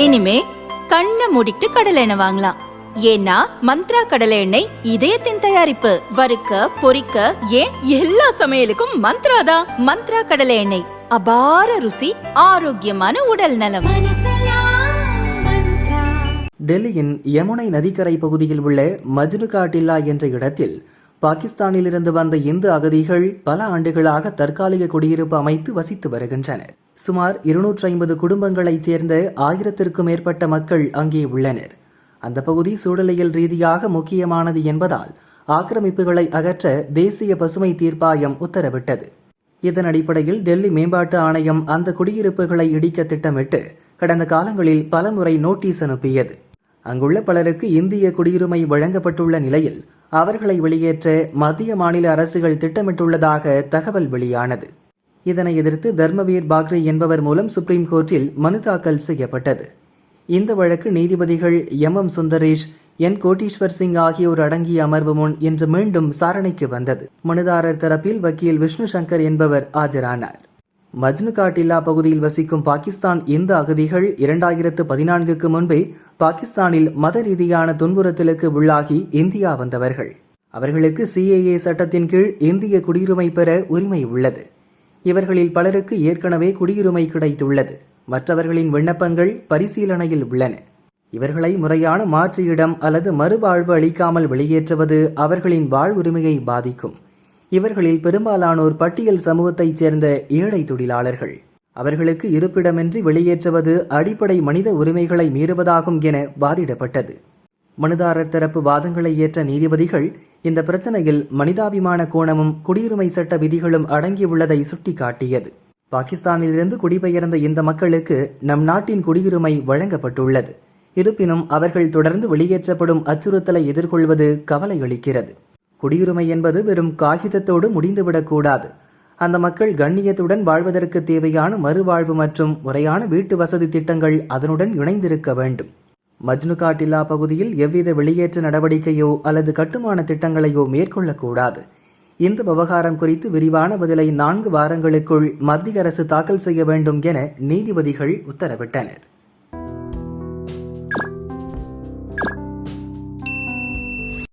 இனிமே கண்ணை மூடிட்டு கடலை எண்ணெய் வாங்கலாம். ஏன்னா மந்த்ரா கடலை எண்ணெய் இதயத்தின் தயாரிப்பு. வறுக்க பொரிக்க ஏன் எல்லா சமையலுக்கும் மந்த்ரா தான். மந்த்ரா கடலை எண்ணெய், அபார ருசி, ஆரோக்கியமான உடல் நலம். டெல்லியின் யமுனை நதிக்கரை பகுதியில் உள்ள மஜ்னுகா டில்லா என்ற இடத்தில் பாகிஸ்தானிலிருந்து வந்த இந்து அகதிகள் பல ஆண்டுகளாக தற்காலிக குடியிருப்பு அமைத்து வசித்து வருகின்றனர். சுமார் 250 குடும்பங்களைச் சேர்ந்த 1000க்கும் மேற்பட்ட மக்கள் அங்கே உள்ளனர். அந்த பகுதி சூழலியல் ரீதியாக முக்கியமானது என்பதால் ஆக்கிரமிப்புகளை அகற்ற தேசிய பசுமை தீர்ப்பாயம் உத்தரவிட்டது. இதன் அடிப்படையில் டெல்லி மேம்பாட்டு ஆணையம் அந்த குடியிருப்புகளை இடிக்க திட்டமிட்டு கடந்த காலங்களில் பலமுறை நோட்டீஸ் அனுப்பியது. அங்குள்ள பலருக்கு இந்திய குடியுரிமை வழங்கப்பட்டுள்ள நிலையில் அவர்களை வெளியேற்ற மத்திய மாநில அரசுகள் திட்டமிட்டுள்ளதாக தகவல் வெளியானது. இதனை எதிர்த்து தர்மவீர் பாக்ரி என்பவர் மூலம் சுப்ரீம் கோர்ட்டில் மனு தாக்கல் செய்யப்பட்டது. இந்த வழக்கு நீதிபதிகள் எம் சுந்தரேஷ், என் கோட்டீஸ்வர் சிங் ஆகியோர் அடங்கிய அமர்வு முன் இன்று மீண்டும் விசாரணைக்கு வந்தது. மனுதாரர் தரப்பில் வக்கீல் விஷ்ணு சங்கர் என்பவர் ஆஜரானார். மஜ்னுகா டில்லா பகுதியில் வசிக்கும் பாகிஸ்தான் இந்து அகதிகள் 2014க்கு முன்பே பாகிஸ்தானில் மத ரீதியான துன்புறுத்தலுக்கு உள்ளாகி இந்தியா வந்தவர்கள். அவர்களுக்கு CAA சட்டத்தின் கீழ் இந்திய குடியுரிமை பெற உரிமை உள்ளது. இவர்களில் பலருக்கு ஏற்கனவே குடியுரிமை கிடைத்துள்ளது. மற்றவர்களின் விண்ணப்பங்கள் பரிசீலனையில் உள்ளன. இவர்களை முறையான மாற்று இடம் அல்லது மறுவாழ்வு அளிக்காமல் வெளியேற்றுவது அவர்களின் வாழ்வுரிமையை பாதிக்கும். இவர்களில் பெரும்பாலானோர் பட்டியல் சமூகத்தைச் சேர்ந்த ஏழை தொழிலாளர்கள். அவர்களுக்கு இருப்பிடமின்றி வெளியேற்றுவது அடிப்படை மனித உரிமைகளை மீறுவதாகும் என வாதிடப்பட்டது. மனுதாரர் தரப்பு வாதங்களை ஏற்ற நீதிபதிகள் இந்த பிரச்சனையில் மனிதாபிமான கோணமும் குடியுரிமை சட்ட விதிகளும் அடங்கியுள்ளதை சுட்டிக்காட்டியது. பாகிஸ்தானிலிருந்து குடிபெயர்ந்த இந்த மக்களுக்கு நம் நாட்டின் குடியுரிமை வழங்கப்பட்டுள்ளது. இருப்பினும் அவர்கள் தொடர்ந்து வெளியேற்றப்படும் அச்சுறுத்தலை எதிர்கொள்வது கவலை அளிக்கிறது. குடியுரிமை என்பது வெறும் காகிதத்தோடு முடிந்துவிடக்கூடாது. அந்த மக்கள் கண்ணியத்துடன் வாழ்வதற்கு தேவையான மறுவாழ்வு மற்றும் முறையான வீட்டு வசதி திட்டங்கள் அதனுடன் இணைந்திருக்க வேண்டும். மஜ்னுகா டில்லா பகுதியில் எவ்வித வெளியேற்ற நடவடிக்கையோ அல்லது கட்டுமான திட்டங்களையோ மேற்கொள்ளக்கூடாது. இந்த விவகாரம் குறித்து விரிவான பதிலை 4 வாரங்களுக்குள் மத்திய அரசு தாக்கல் செய்ய வேண்டும் என நீதிபதிகள் உத்தரவிட்டனர்.